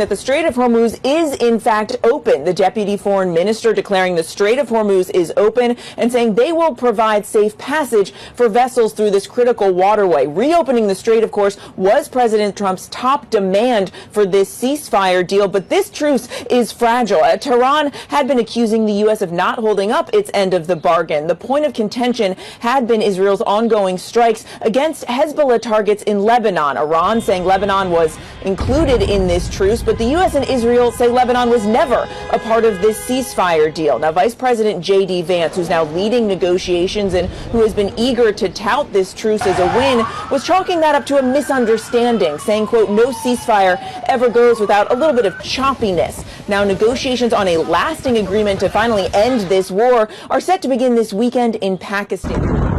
that the Strait of Hormuz is in fact open. The deputy foreign minister declaring the Strait of Hormuz is open and saying they will provide safe passage for vessels through this critical waterway. Reopening the strait, of course, was President Trump's top demand for this ceasefire deal, but this truce is fragile. Tehran had been accusing the U.S. of not holding up its end of the bargain. The point of contention had been Israel's ongoing strikes against Hezbollah targets in Lebanon. Iran saying Lebanon was included in this truce, but the U.S. and Israel say Lebanon was never a part of this ceasefire deal. Now, Vice President J.D. Vance, who's now leading negotiations and who has been eager to tout this truce as a win, was chalking that up to a misunderstanding, saying, quote, no ceasefire ever goes without a little bit of choppiness. Now, negotiations on a lasting agreement to finally end this war are set to begin this weekend in Pakistan.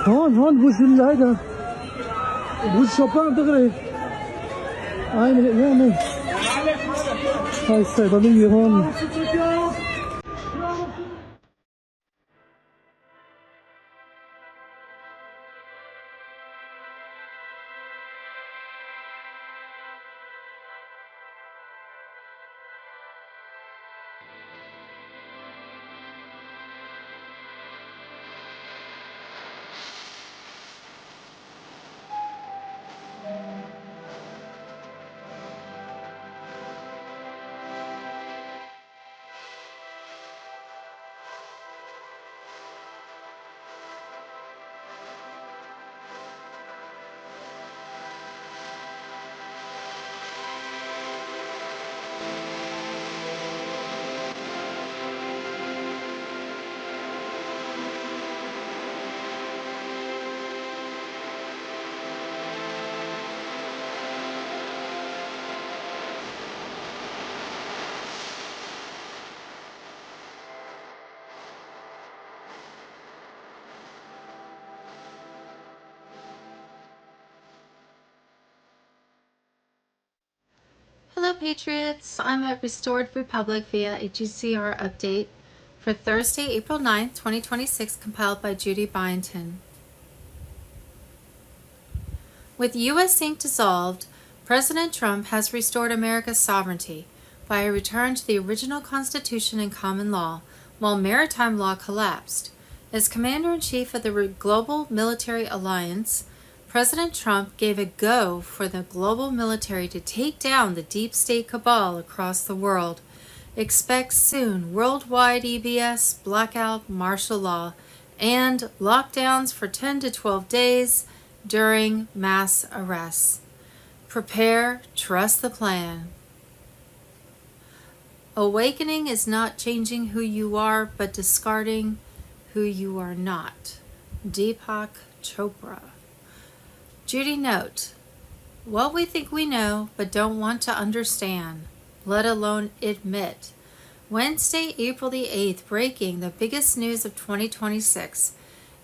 هون بوسن هيدا بوس شوبان دغري هاي هون هاي الصيدلية هون. Hello Patriots, I'm at Restored Republic via a GCR update for Thursday, April 9th, 2026, compiled by Judy Byington. With U.S. ink dissolved, President Trump has restored America's sovereignty by a return to the original Constitution and common law, while maritime law collapsed. As Commander-in-Chief of the Global Military Alliance, President Trump gave a go for the global military to take down the deep state cabal across the world. Expect soon worldwide EBS, blackout, martial law, and lockdowns for 10 to 12 days during mass arrests. Prepare, trust the plan. Awakening is not changing who you are, but discarding who you are not. Deepak Chopra. Judy note, what we think we know but don't want to understand, let alone admit. Wednesday, April the 8th, breaking the biggest news of 2026.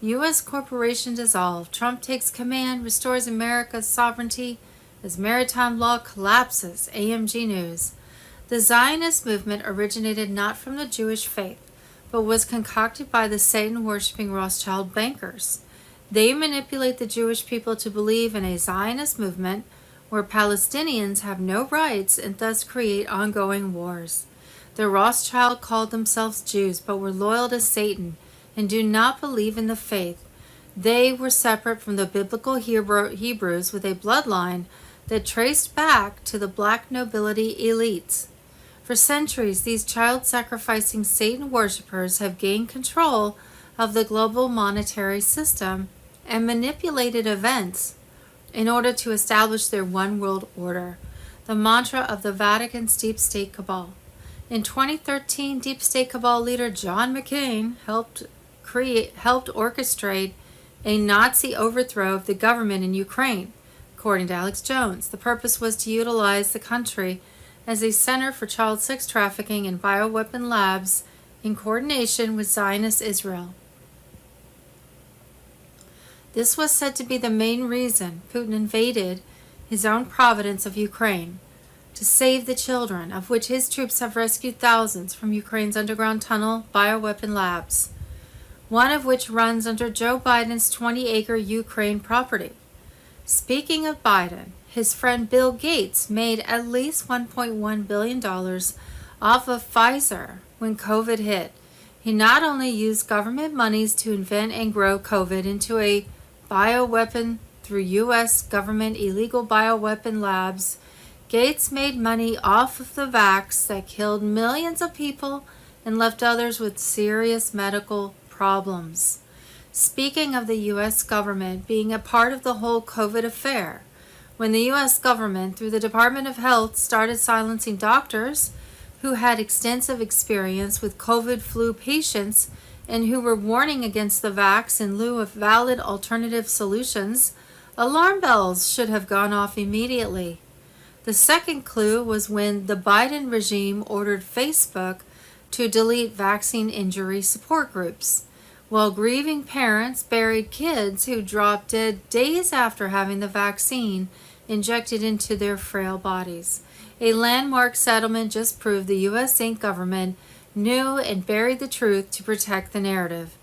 U.S. corporation dissolved. Trump takes command, restores America's sovereignty as maritime law collapses. AMG News. The Zionist movement originated not from the Jewish faith, but was concocted by the Satan-worshipping Rothschild bankers. They manipulate the Jewish people to believe in a Zionist movement where Palestinians have no rights and thus create ongoing wars. The Rothschild called themselves Jews, but were loyal to Satan and do not believe in the faith. They were separate from the biblical Hebrews with a bloodline that traced back to the black nobility elites. For centuries, these child-sacrificing Satan worshippers have gained control of the global monetary system and manipulated events in order to establish their one world order, the mantra of the Vatican's deep state cabal. In 2013, deep state cabal leader John McCain helped orchestrate a Nazi overthrow of the government in Ukraine, according to Alex Jones. The purpose was to utilize the country as a center for child sex trafficking and bioweapon labs in coordination with Zionist Israel. This was said to be the main reason Putin invaded his own province of Ukraine, to save the children, of which his troops have rescued thousands from Ukraine's underground tunnel bioweapon labs, one of which runs under Joe Biden's 20-acre Ukraine property. Speaking of Biden, his friend Bill Gates made at least $1.1 billion off of Pfizer when COVID hit. He not only used government monies to invent and grow COVID into a bioweapon through U.S. government illegal bioweapon labs, Gates made money off of the vax that killed millions of people and left others with serious medical problems. Speaking of the U.S. government being a part of the whole COVID affair, when the U.S. government, through the Department of Health, started silencing doctors who had extensive experience with COVID flu patients and who were warning against the vax in lieu of valid alternative solutions, alarm bells should have gone off immediately. The second clue was when the Biden regime ordered Facebook to delete vaccine injury support groups, while grieving parents buried kids who dropped dead days after having the vaccine injected into their frail bodies. A landmark settlement just proved the U.S. government knew and buried the truth to protect the narrative.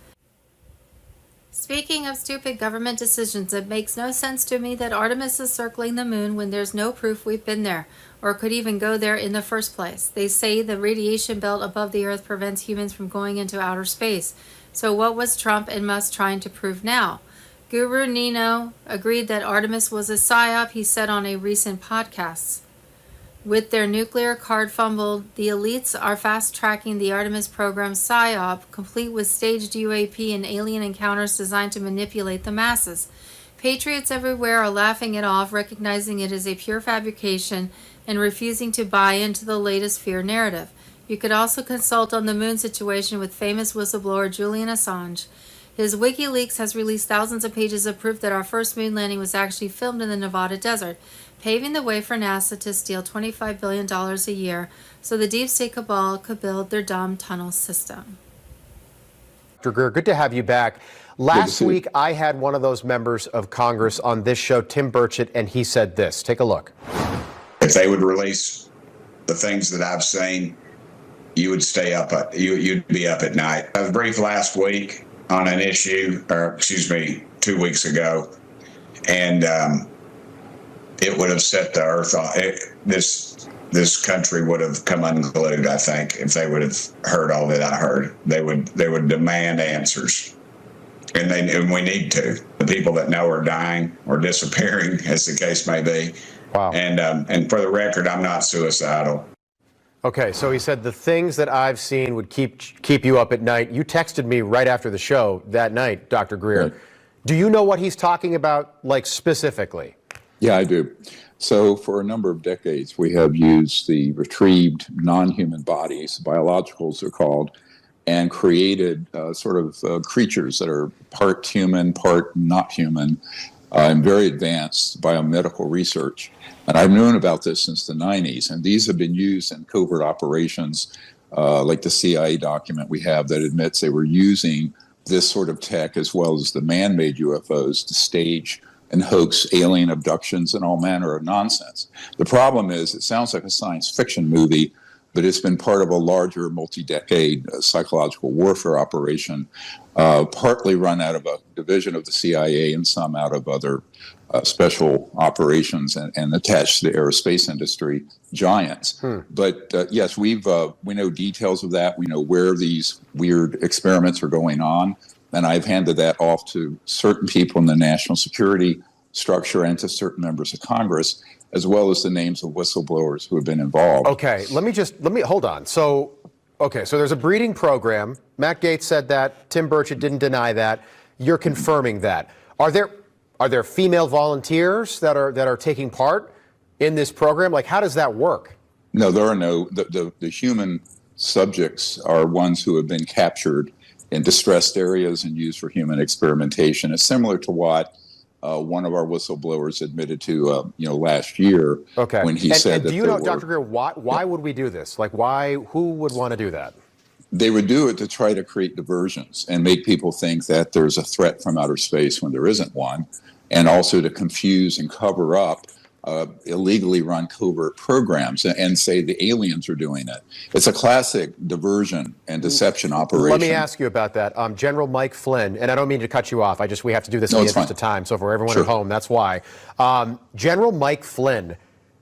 Speaking of stupid government decisions, it makes no sense to me that Artemis is circling the moon when there's no proof we've been there, or could even go there in the first place. They say the radiation belt above the Earth prevents humans from going into outer space. So what was Trump and Musk trying to prove now? Guru Nino agreed that Artemis was a psyop, he said on a recent podcast. With their nuclear card fumbled, the elites are fast-tracking the Artemis program psyop, complete with staged UAP and alien encounters designed to manipulate the masses. Patriots everywhere are laughing it off, recognizing it as a pure fabrication and refusing to buy into the latest fear narrative. You could also consult on the moon situation with famous whistleblower Julian Assange. His WikiLeaks has released thousands of pages of proof that our first moon landing was actually filmed in the Nevada desert, paving the way for NASA to steal $25 billion a year so the deep state cabal could build their dumb tunnel system. Dr. Greer, good to have you back. Last week, I had one of those members of Congress on this show, Tim Burchett, and he said this. Take a look. If they would release the things that I've seen, you would you'd be up at night. I was briefed last week on an issue, 2 weeks ago, and it would have set the earth off. This country would have come unglued, I think, if they would have heard all that I heard. They would demand answers, and we need to. The people that know are dying or disappearing, as the case may be. Wow. And for the record, I'm not suicidal. Okay, so he said the things that I've seen would keep you up at night. You texted me right after the show that night, Dr. Greer. Right. Do you know what he's talking about, like, specifically? Yeah, I do. So for a number of decades, we have used the retrieved non-human bodies, biologicals are called, and created creatures that are part human, part not human, in very advanced biomedical research. And I've known about this since the 90s, and these have been used in covert operations, like the CIA document we have that admits they were using this sort of tech as well as the man-made UFOs to stage and hoax alien abductions and all manner of nonsense. The problem is it sounds like a science fiction movie, but it's been part of a larger multi-decade psychological warfare operation, partly run out of a division of the CIA and some out of other special operations and attached to the aerospace industry giants. But yes, we know details of that. We know where these weird experiments are going on. And I've handed that off to certain people in the national security structure and to certain members of Congress, as well as the names of whistleblowers who have been involved. Okay, let me hold on. So there's a breeding program. Matt Gaetz said that. Tim Burchett didn't deny that. You're confirming that. Are there female volunteers that are taking part in this program? Like, how does that work? No, there are no. The human subjects are ones who have been captured in distressed areas and used for human experimentation. It's similar to what one of our whistleblowers admitted to, last year when he said that. Do you know, Dr. Greer, why would we do this? Like, who would want to do that? They would do it to try to create diversions and make people think that there's a threat from outer space when there isn't one, and also to confuse and cover up illegally run covert programs and say the aliens are doing it. It's a classic diversion and deception operation. Let me ask you about that. General Mike Flynn, and I don't mean to cut you off. We have to do this in the interest of time. So for everyone at home, that's why. General Mike Flynn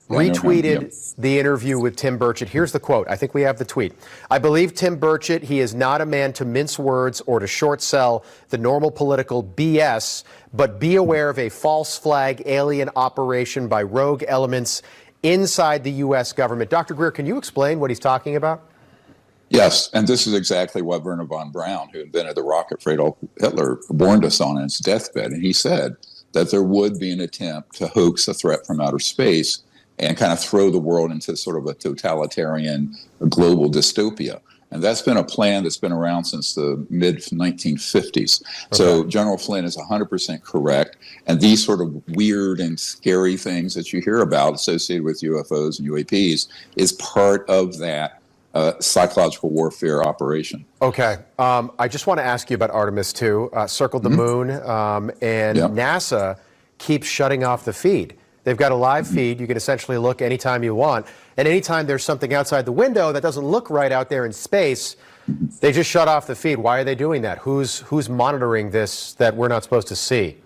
retweeted the interview with Tim Burchett. Here's the quote. I think we have the tweet. "I believe Tim Burchett. He is not a man to mince words or to short sell the normal political BS, but be aware of a false flag alien operation by rogue elements inside the U.S. government." Dr. Greer, can you explain what he's talking about? Yes, and this is exactly what Werner von Braun, who invented the rocket for Adolf Hitler, warned us on his deathbed. And he said that there would be an attempt to hoax a threat from outer space and kind of throw the world into sort of a totalitarian global dystopia. And that's been a plan that's been around since the mid-1950s. Okay. So General Flynn is 100% correct. And these sort of weird and scary things that you hear about associated with UFOs and UAPs is part of that psychological warfare operation. Okay. I just want to ask you about Artemis II, circled the moon, and NASA keeps shutting off the feed. They've got a live feed. You can essentially look anytime you want. And anytime there's something outside the window that doesn't look right out there in space, they just shut off the feed. Why are they doing that? Who's monitoring this that we're not supposed to see?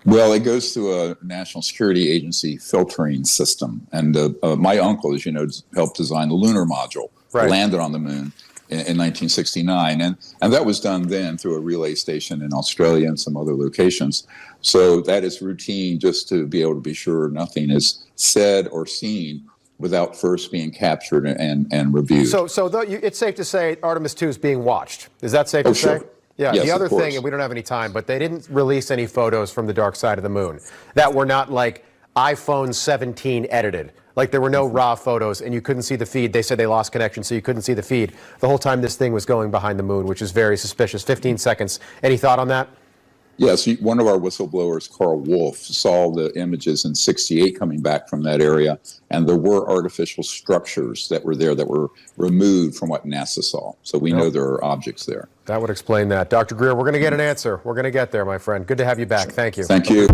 Well, it goes through a national security agency filtering system. And my uncle, as you know, helped design the lunar module, landed on the moon in 1969. And that was done then through a relay station in Australia and some other locations. So that is routine, just to be able to be sure nothing is said or seen without first being captured and reviewed. So it's safe to say Artemis II is being watched. Is that safe to say? Yeah. Yes, the other thing, and we don't have any time, but they didn't release any photos from the dark side of the moon that were not like iPhone 17 edited. Like there were no raw photos and you couldn't see the feed. They said they lost connection, so you couldn't see the feed the whole time this thing was going behind the moon, which is very suspicious. 15 seconds. Any thought on that? Yes, one of our whistleblowers, Carl Wolf, saw the images in '68 coming back from that area, and there were artificial structures that were there that were removed from what NASA saw. So we know there are objects there. That would explain that. Dr. Greer, we're going to get an answer. We're going to get there, my friend. Good to have you back. Thank you. Thank you.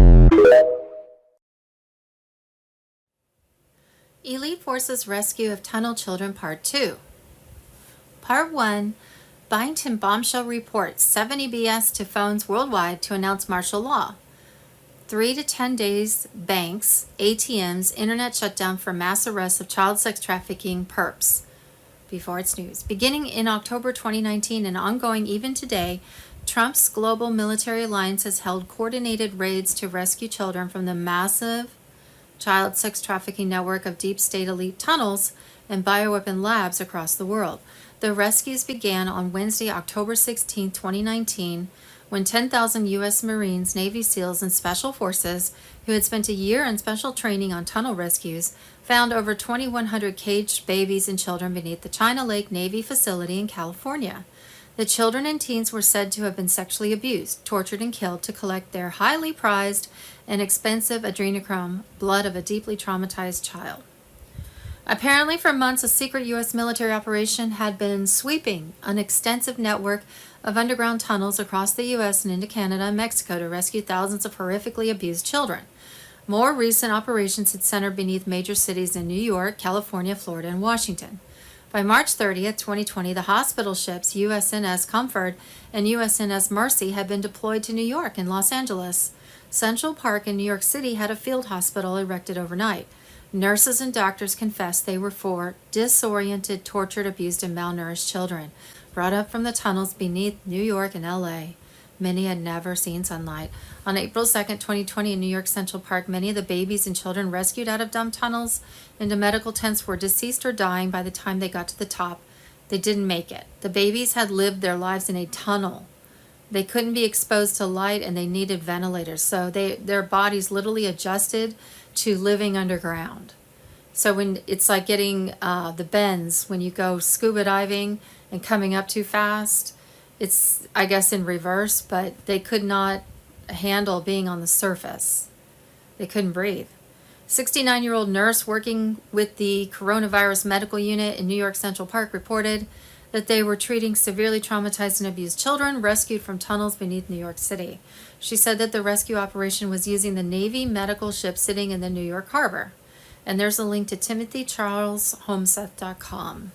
Elite Forces Rescue of Tunnel Children Part 2. Part 1. Byington bombshell reports 70 BS to phones worldwide to announce martial law. 3 to 10 days, banks, ATMs, internet shutdown for mass arrests of child sex trafficking perps. Before it's news. Beginning in October 2019 and ongoing even today, Trump's global military alliance has held coordinated raids to rescue children from the massive child sex trafficking network of deep state elite tunnels and bioweapon labs across the world. The rescues began on Wednesday, October 16, 2019, when 10,000 U.S. Marines, Navy SEALs, and Special Forces, who had spent a year in special training on tunnel rescues, found over 2,100 caged babies and children beneath the China Lake Navy facility in California. The children and teens were said to have been sexually abused, tortured, and killed to collect their highly prized and expensive adrenochrome, blood of a deeply traumatized child. Apparently, for months, a secret U.S. military operation had been sweeping an extensive network of underground tunnels across the U.S. and into Canada and Mexico to rescue thousands of horrifically abused children. More recent operations had centered beneath major cities in New York, California, Florida, and Washington. By March 30th, 2020, the hospital ships USNS Comfort and USNS Mercy had been deployed to New York and Los Angeles. Central Park in New York City had a field hospital erected overnight. Nurses and doctors confessed they were for disoriented, tortured, abused, and malnourished children, brought up from the tunnels beneath New York and LA. Many had never seen sunlight. On April 2nd, 2020, in New York Central Park, many of the babies and children rescued out of dump tunnels into medical tents were deceased or dying by the time they got to the top. They didn't make it. The babies had lived their lives in a tunnel. They couldn't be exposed to light and they needed ventilators. So their bodies literally adjusted to living underground. So when it's like getting the bends when you go scuba diving and coming up too fast, it's, I guess, in reverse, but they could not handle being on the surface. They couldn't breathe. 69-year-old nurse working with the coronavirus medical unit in New York Central Park reported that they were treating severely traumatized and abused children rescued from tunnels beneath New York City. She said that the rescue operation was using the Navy medical ship sitting in the New York harbor. And there's a link to timothycharleshomeseth.com.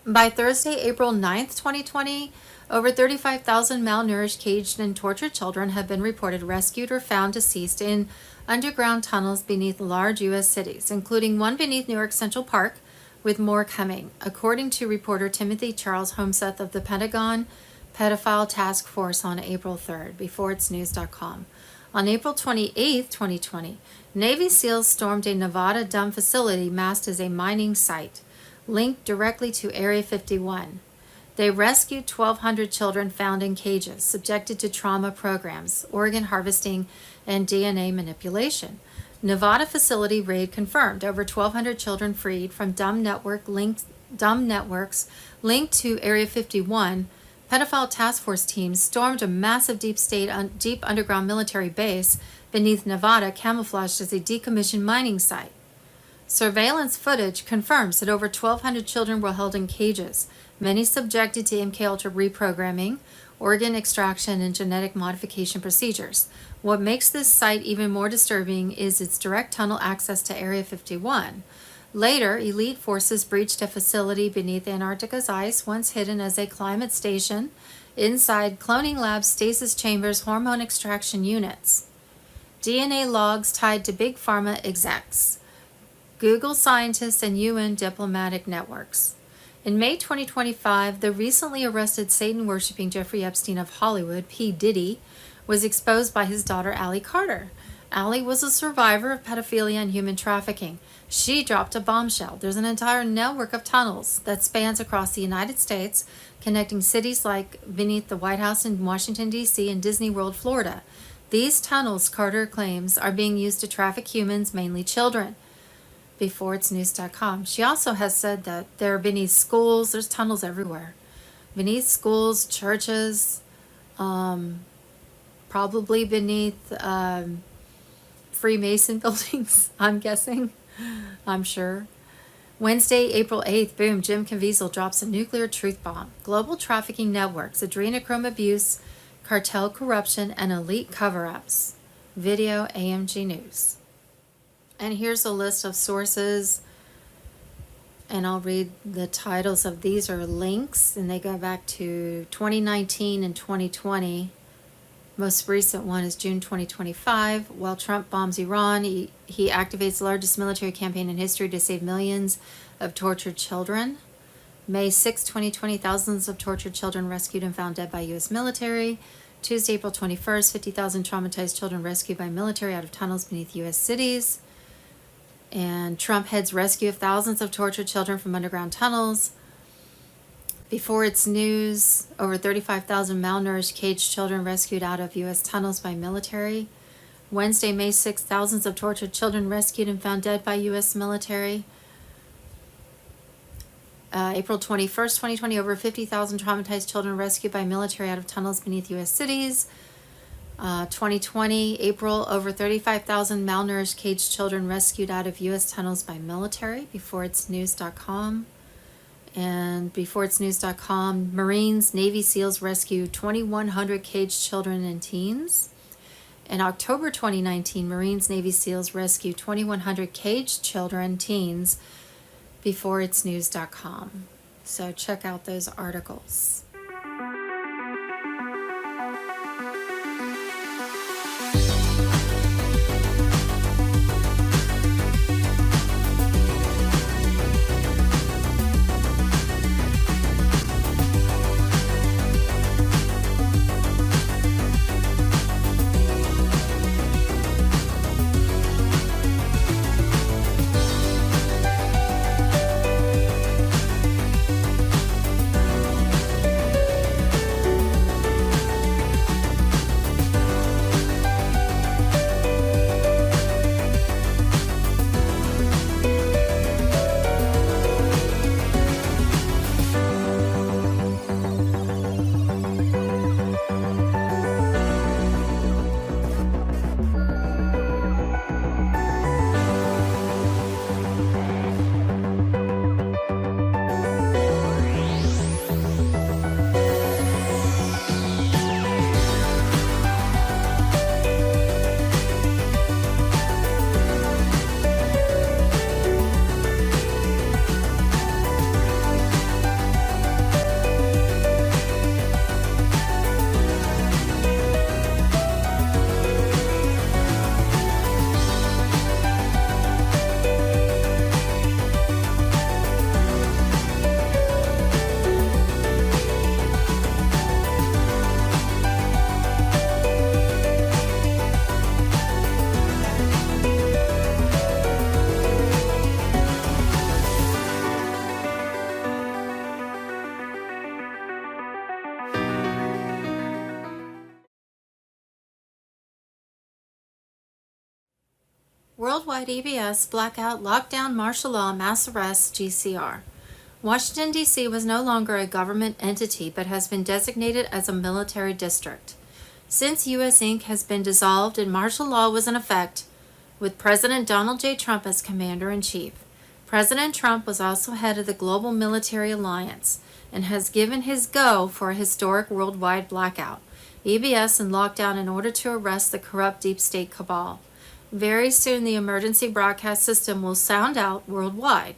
By Thursday, April 9th, 2020, over 35,000 malnourished, caged, and tortured children have been reported rescued or found deceased in underground tunnels beneath large U.S. cities, including one beneath New York Central Park, with more coming, according to reporter Timothy Charles Homeseth of the Pentagon Pedophile Task Force on April 3rd, beforeitsnews.com. On April 28th, 2020, Navy SEALs stormed a Nevada dump facility masked as a mining site, linked directly to Area 51. They rescued 1,200 children found in cages, subjected to trauma programs, organ harvesting, and DNA manipulation. Nevada facility raid confirmed over 1,200 children freed from dumb networks linked to Area 51. Pedophile task force teams stormed a massive deep underground military base beneath Nevada, camouflaged as a decommissioned mining site. Surveillance footage confirms that over 1,200 children were held in cages, many subjected to MKUltra reprogramming, organ extraction, and genetic modification procedures. What makes this site even more disturbing is its direct tunnel access to Area 51. Later, elite forces breached a facility beneath Antarctica's ice, once hidden as a climate station, inside cloning labs, stasis chambers, hormone extraction units. DNA logs tied to big pharma execs, Google scientists, and UN diplomatic networks. In May 2025, the recently arrested Satan-worshipping Jeffrey Epstein of Hollywood, P. Diddy, was exposed by his daughter, Allie Carter. Allie was a survivor of pedophilia and human trafficking. She dropped a bombshell. There's an entire network of tunnels that spans across the United States, connecting cities like beneath the White House in Washington, D.C. and Disney World, Florida. These tunnels, Carter claims, are being used to traffic humans, mainly children. beforeitsnews.com. She also has said that they're beneath schools. There's tunnels everywhere. Beneath schools, churches, probably beneath Freemason buildings, I'm guessing. I'm sure. Wednesday, April 8th, boom, Jim Caviezel drops a nuclear truth bomb. Global trafficking networks, adrenochrome abuse, cartel corruption, and elite cover-ups. Video, AMG News. And here's a list of sources, and I'll read the titles of these are links, and they go back to 2019 and 2020. Most recent one is June 2025. While Trump bombs Iran, he activates the largest military campaign in history to save millions of tortured children. May 6, 2020, thousands of tortured children rescued and found dead by U.S. military. Tuesday, April 21st, 50,000 traumatized children rescued by military out of tunnels beneath U.S. cities. And Trump heads rescue of thousands of tortured children from underground tunnels. Before its news, over 35,000 malnourished, caged children rescued out of U.S. tunnels by military. Wednesday, May 6th, thousands of tortured children rescued and found dead by U.S. military. April 21st, 2020, over 50,000 traumatized children rescued by military out of tunnels beneath U.S. cities. 2020, April, over 35,000 malnourished, caged children rescued out of U.S. tunnels by military. beforeitsnews.com. And beforeitsnews.com, Marines, Navy SEALs rescue 2,100 caged children and teens. In October 2019, Marines, Navy SEAls rescue 2,100 caged children, teens, beforeitsnews.com. So check out those articles. Worldwide EBS, blackout, lockdown, martial law, mass arrests, GCR. Washington, D.C. was no longer a government entity but has been designated as a military district. Since U.S. Inc. has been dissolved and martial law was in effect, with President Donald J. Trump as commander-in-chief. President Trump was also head of the Global Military Alliance and has given his go for a historic worldwide blackout, EBS, and lockdown in order to arrest the corrupt deep state cabal. Very soon the emergency broadcast system will sound out worldwide.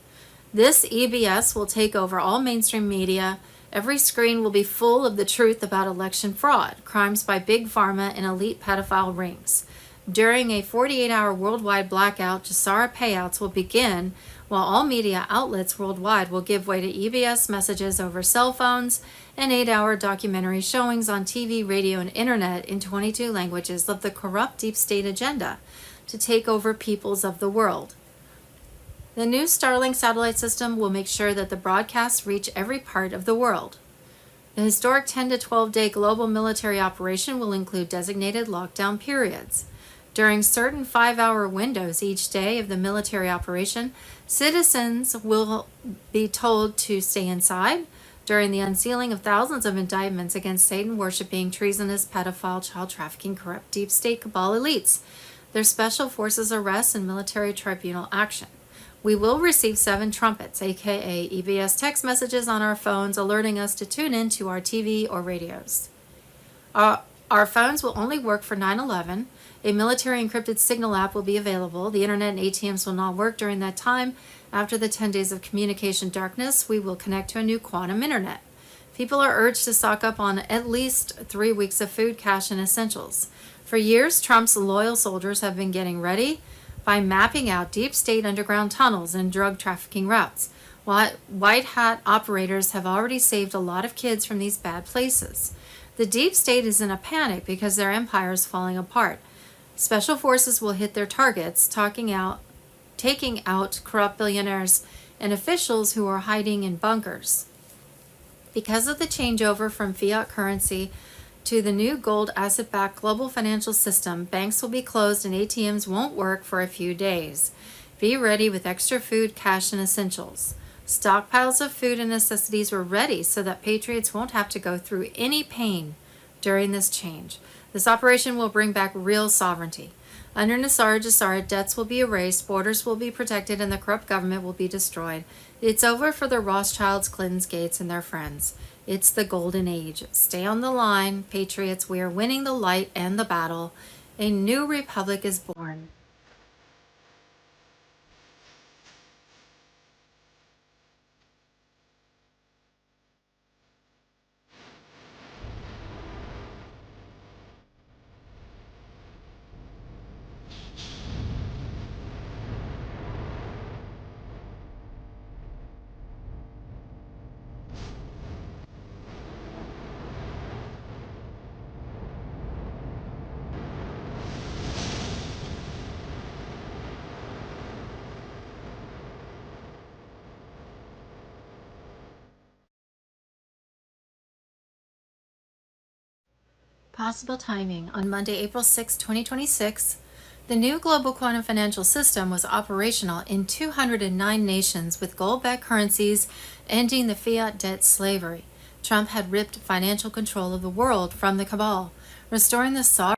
This EBS will take over all mainstream media. Every screen will be full of the truth about election fraud, crimes by big pharma, and elite pedophile rings. During a 48-hour worldwide blackout, GCR payouts will begin while all media outlets worldwide will give way to EBS messages over cell phones and 8-hour documentary showings on TV, radio, and internet in 22 languages of the corrupt deep state agenda to take over peoples of the world. The new Starlink satellite system will make sure that the broadcasts reach every part of the world. The historic 10 to 12 day global military operation will include designated lockdown periods. During certain 5-hour windows each day of the military operation, citizens will be told to stay inside during the unsealing of thousands of indictments against Satan-worshipping, treasonous, pedophile, child trafficking, corrupt deep state cabal elites, their special forces arrests, and military tribunal action. We will receive 7 trumpets, aka EBS text messages on our phones alerting us to tune in to our TV or radios. Our phones will only work for 9/11. A military encrypted signal app will be available. The internet and ATMs will not work during that time. After the 10 days of communication darkness, we will connect to a new quantum internet. People are urged to stock up on at least 3 weeks of food, cash, and essentials. For years, Trump's loyal soldiers have been getting ready by mapping out deep state underground tunnels and drug trafficking routes. White hat operators have already saved a lot of kids from these bad places. The deep state is in a panic because their empire is falling apart. Special forces will hit their targets, taking out corrupt billionaires and officials who are hiding in bunkers. Because of the changeover from fiat currency to the new gold asset-backed global financial system, banks will be closed and ATMs won't work for a few days. Be ready with extra food, cash, and essentials. Stockpiles of food and necessities were ready so that patriots won't have to go through any pain during this change. This operation will bring back real sovereignty. Under GCR, debts will be erased, borders will be protected, and the corrupt government will be destroyed. It's over for the Rothschilds, Clintons, Gates, and their friends. It's the golden age. Stay on the line, patriots. We are winning the light and the battle. A new republic is born. Possible timing. On Monday, April 6, 2026, the new global quantum financial system was operational in 209 nations with gold-backed currencies, ending the fiat debt slavery. Trump had ripped financial control of the world from the cabal, restoring the sovereignty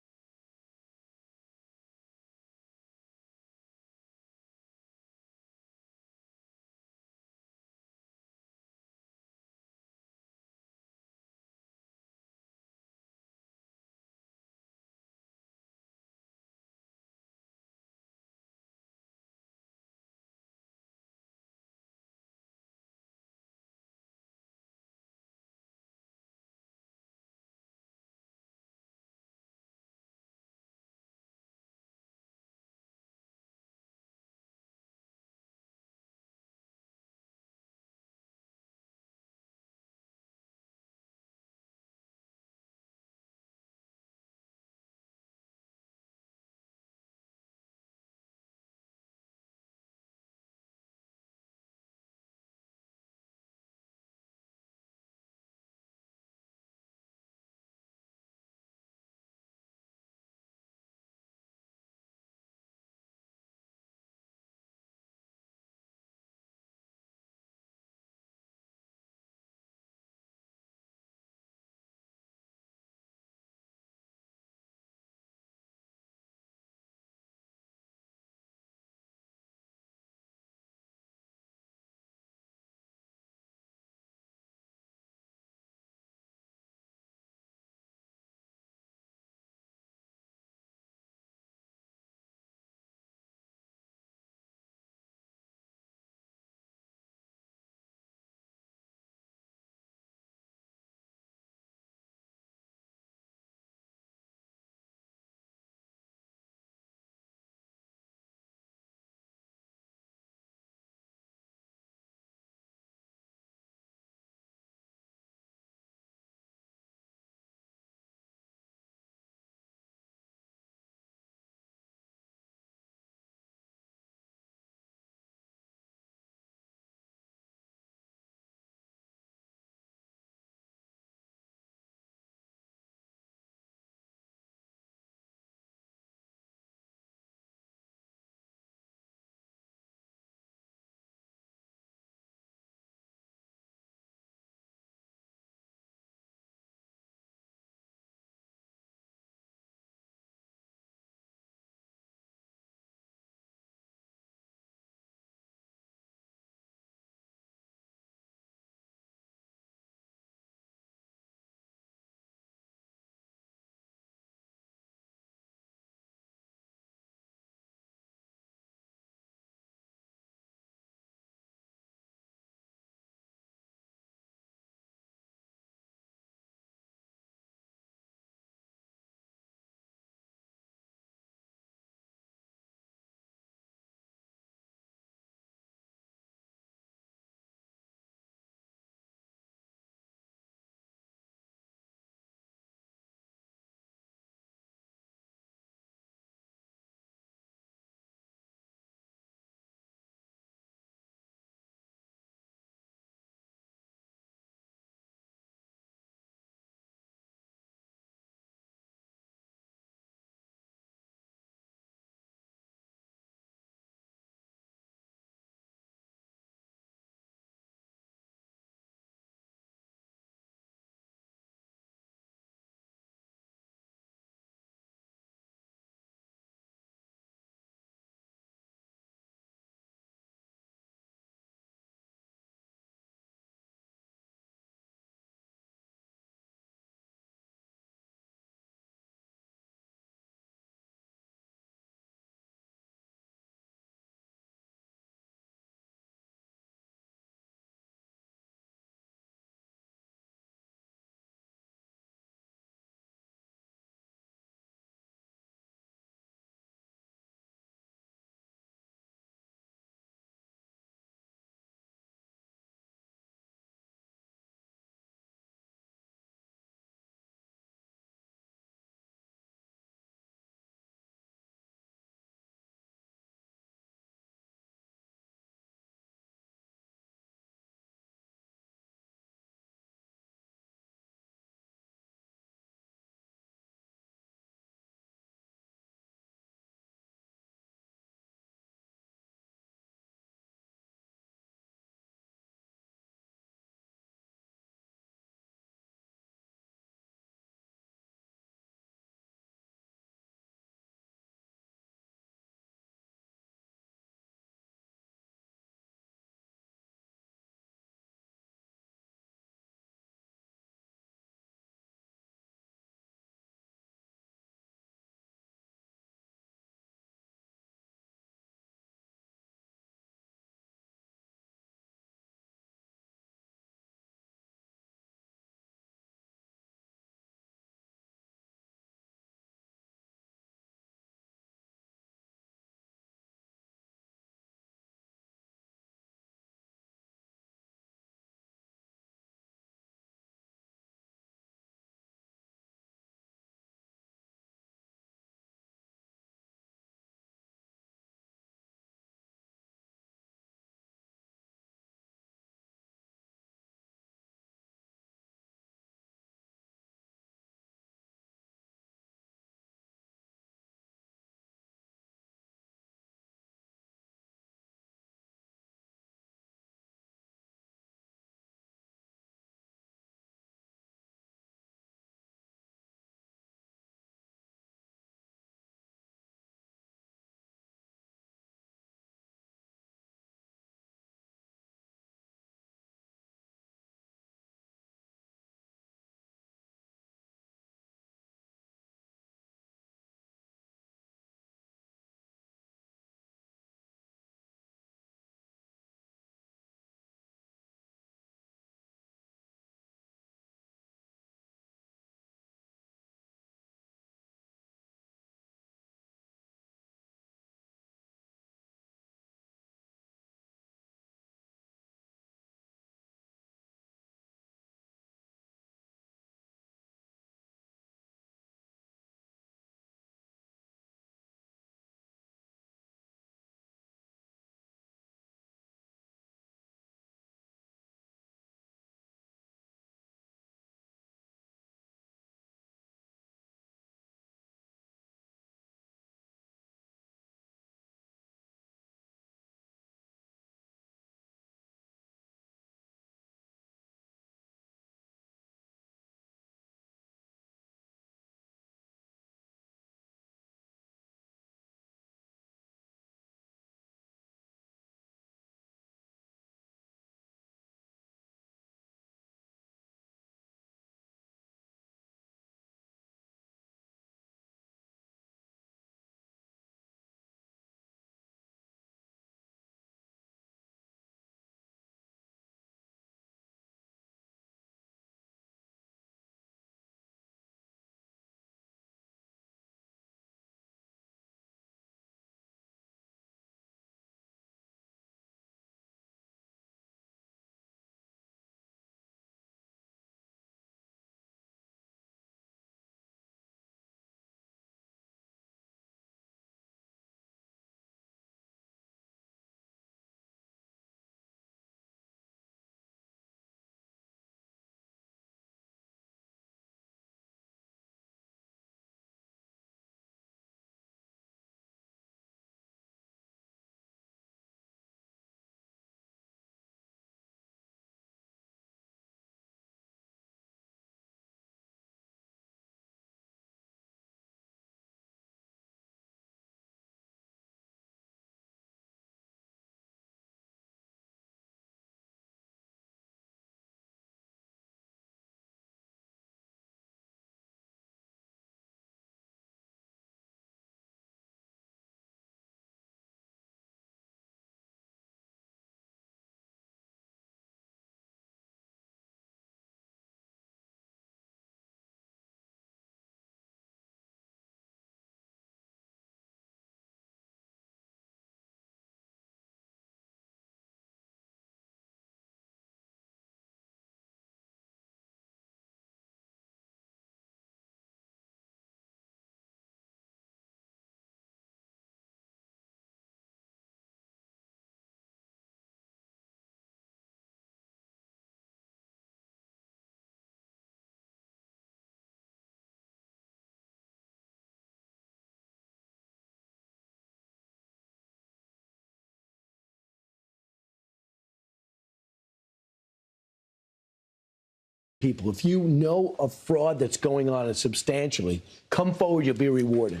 people. If you know of fraud that's going on and substantially, come forward, you'll be rewarded.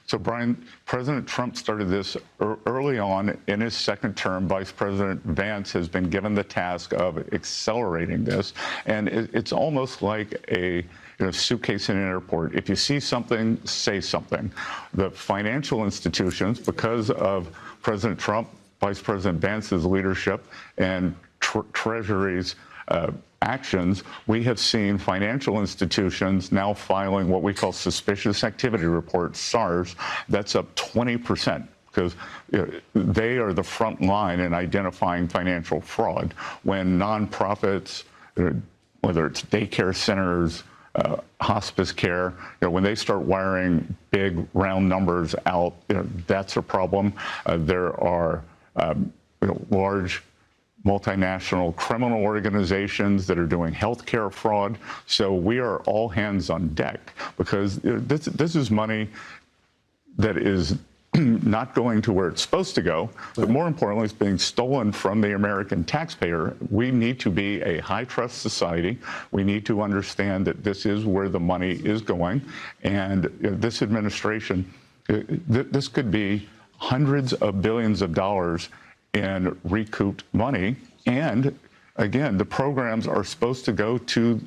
So, Brian, President Trump started this early on in his second term. Vice President Vance has been given the task of accelerating this. And it's almost like a suitcase in an airport. If you see something, say something. The financial institutions, because of President Trump, Vice President Vance's leadership, and Treasury's actions, we have seen financial institutions now filing what we call suspicious activity reports, SARS. That's up 20%. Because they are the front line in identifying financial fraud. When nonprofits, whether it's daycare centers, hospice care, when they start wiring big round numbers out, that's a problem. There are large multinational criminal organizations that are doing healthcare fraud. So we are all hands on deck, because this is money that is not going to where it's supposed to go, but more importantly, it's being stolen from the American taxpayer. We need to be a high trust society. We need to understand that this is where the money is going. And this administration, this could be hundreds of billions of dollars in recouped money. And again, the programs are supposed to go to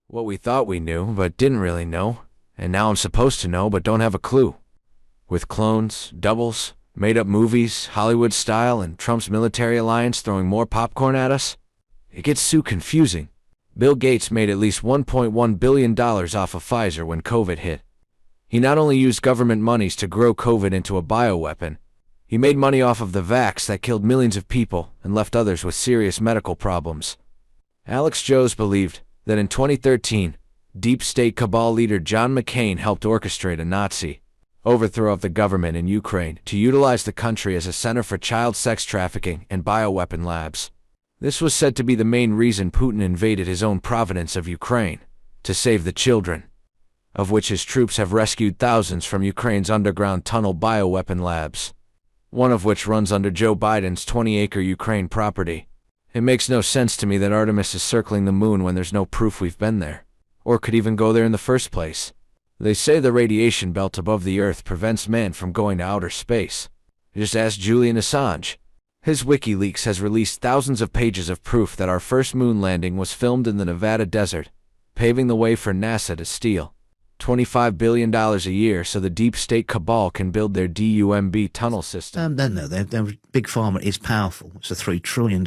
What we thought we knew, but didn't really know, and now I'm supposed to know, but don't have a clue. With clones, doubles, made-up movies, Hollywood style, and Trump's military alliance throwing more popcorn at us, it gets too confusing. Bill Gates made at least $1.1 billion off of Pfizer when COVID hit. He not only used government monies to grow COVID into a bioweapon, he made money off of the vax that killed millions of people and left others with serious medical problems. Alex Jones believed that in 2013, deep state cabal leader John McCain helped orchestrate a Nazi overthrow of the government in Ukraine to utilize the country as a center for child sex trafficking and bioweapon labs. This was said to be the main reason Putin invaded his own province of Ukraine, to save the children, of which his troops have rescued thousands from Ukraine's underground tunnel bioweapon labs, one of which runs under Joe Biden's 20-acre Ukraine property. It makes no sense to me that Artemis is circling the moon when there's no proof we've been there, or could even go there in the first place. They say the radiation belt above the Earth prevents man from going to outer space. Just ask Julian Assange. His WikiLeaks has released thousands of pages of proof that our first moon landing was filmed in the Nevada desert, paving the way for NASA to steal $25 billion a year so the deep state cabal can build their DUMB tunnel system. No, Big Pharma is powerful. It's a $3 trillion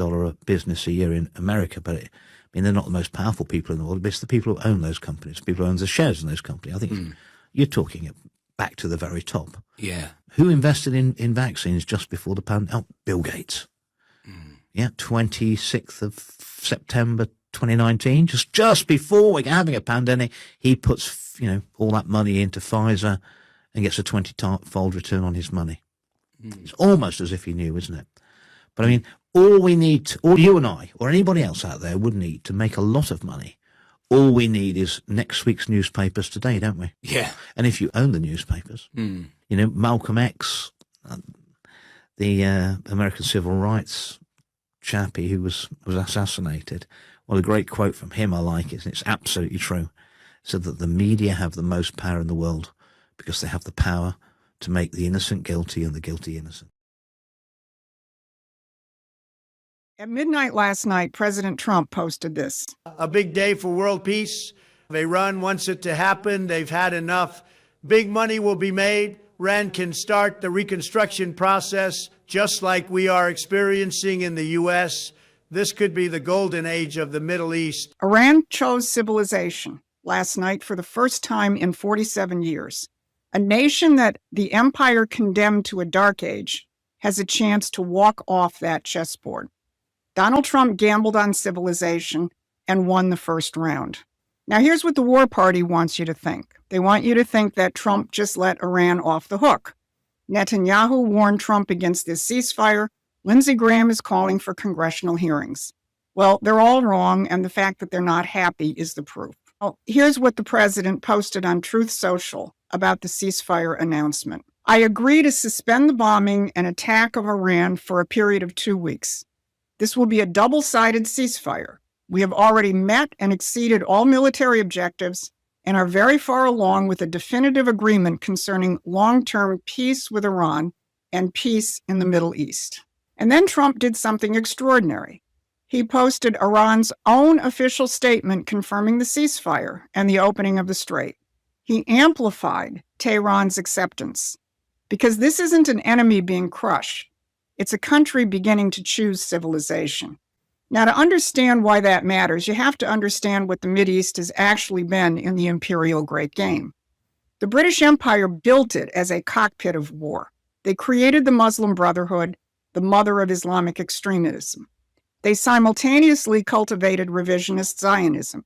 business a year in America, but they're not the most powerful people in the world. It's the people who own those companies, people who own the shares in those companies. I think you're talking back to the very top. Yeah. Who invested in vaccines just before the pandemic? Oh, Bill Gates. Yeah, 26th of September 2019, just before we're having a pandemic, he puts all that money into Pfizer and gets a 20-fold return on his money. It's almost as if he knew, isn't it? But all we need, all you and I, or anybody else out there would need to make a lot of money, all we need is next week's newspapers today, don't we? Yeah. And if you own the newspapers, Malcolm X, the American civil rights chappie who was assassinated, well, a great quote from him I like it, and it's absolutely true. Said that the media have the most power in the world because they have the power to make the innocent guilty and the guilty innocent. At midnight last night, President Trump posted this. A big day for world peace. Iran wants it to happen. They've had enough. Big money will be made. Iran can start the reconstruction process just like we are experiencing in the U.S. This could be the golden age of the Middle East. Iran chose civilization last night for the first time in 47 years. A nation that the empire condemned to a dark age has a chance to walk off that chessboard. Donald Trump gambled on civilization and won the first round. Now, here's what the war party wants you to think. They want you to think that Trump just let Iran off the hook. Netanyahu warned Trump against this ceasefire. Lindsey Graham is calling for congressional hearings. Well, they're all wrong, and the fact that they're not happy is the proof. Well, here's what the president posted on Truth Social about the ceasefire announcement. I agree to suspend the bombing and attack of Iran for a period of 2 weeks. This will be a double-sided ceasefire. We have already met and exceeded all military objectives and are very far along with a definitive agreement concerning long-term peace with Iran and peace in the Middle East. And then Trump did something extraordinary. He posted Iran's own official statement confirming the ceasefire and the opening of the strait. He amplified Tehran's acceptance because this isn't an enemy being crushed. It's a country beginning to choose civilization. Now, to understand why that matters, you have to understand what the Mideast has actually been in the imperial great game. The British Empire built it as a cockpit of war. They created the Muslim Brotherhood, the mother of Islamic extremism. They simultaneously cultivated revisionist Zionism.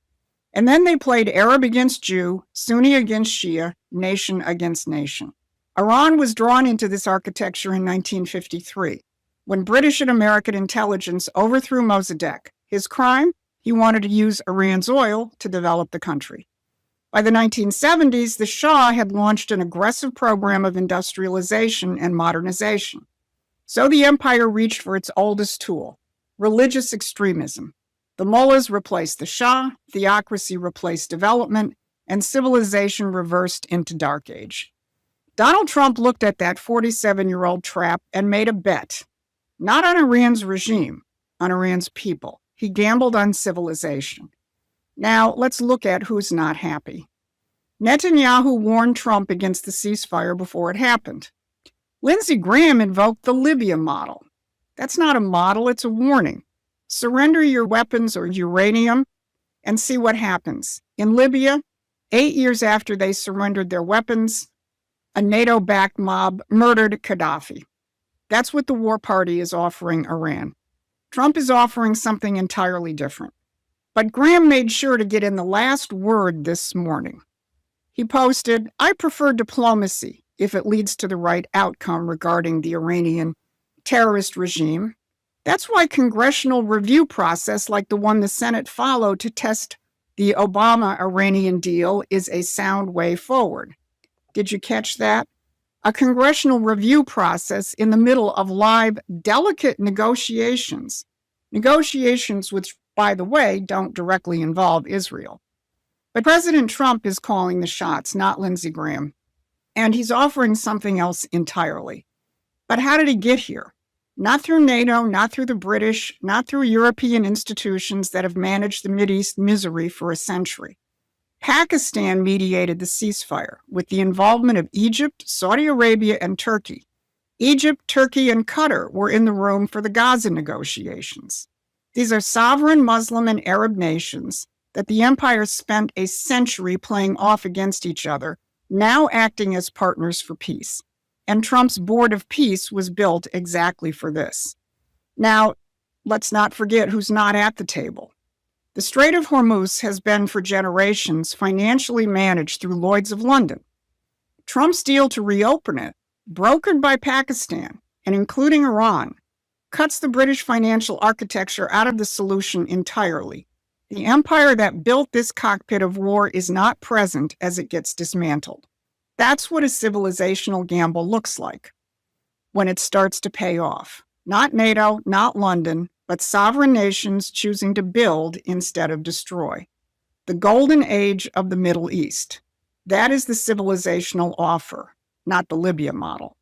And then they played Arab against Jew, Sunni against Shia, nation against nation. Iran was drawn into this architecture in 1953. When British and American intelligence overthrew Mossadegh. His crime? He wanted to use Iran's oil to develop the country. By the 1970s, the Shah had launched an aggressive program of industrialization and modernization. So the empire reached for its oldest tool, religious extremism. The mullahs replaced the Shah, theocracy replaced development, and civilization reversed into Dark Age. Donald Trump looked at that 47-year-old trap and made a bet. Not on Iran's regime, on Iran's people. He gambled on civilization. Now, let's look at who's not happy. Netanyahu warned Trump against the ceasefire before it happened. Lindsey Graham invoked the Libya model. That's not a model, it's a warning. Surrender your weapons or uranium and see what happens. In Libya, 8 years after they surrendered their weapons, a NATO-backed mob murdered Gaddafi. That's what the war party is offering Iran. Trump is offering something entirely different. But Graham made sure to get in the last word this morning. He posted, I prefer diplomacy if it leads to the right outcome regarding the Iranian terrorist regime. That's why congressional review process like the one the Senate followed to test the Obama-Iranian deal is a sound way forward. Did you catch that? A congressional review process in the middle of live, delicate negotiations. Negotiations which, by the way, don't directly involve Israel. But President Trump is calling the shots, not Lindsey Graham. And he's offering something else entirely. But how did he get here? Not through NATO, not through the British, not through European institutions that have managed the Mideast misery for a century. Pakistan mediated the ceasefire with the involvement of Egypt, Saudi Arabia, and Turkey. Egypt, Turkey, and Qatar were in the room for the Gaza negotiations. These are sovereign Muslim and Arab nations that the empire spent a century playing off against each other, now acting as partners for peace. And Trump's Board of Peace was built exactly for this. Now, let's not forget who's not at the table. The Strait of Hormuz has been for generations financially managed through Lloyd's of London. Trump's deal to reopen it, brokered by Pakistan and including Iran, cuts the British financial architecture out of the solution entirely. The empire that built this cockpit of war is not present as it gets dismantled. That's what a civilizational gamble looks like when it starts to pay off. Not NATO, not London, but sovereign nations choosing to build instead of destroy. The golden age of the Middle East. That is the civilizational offer, not the Libya model.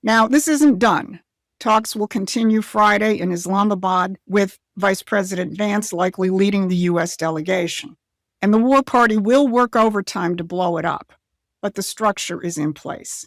Now, this isn't done. Talks will continue Friday in Islamabad with Vice President Vance likely leading the U.S. delegation. And the war party will work overtime to blow it up, but the structure is in place.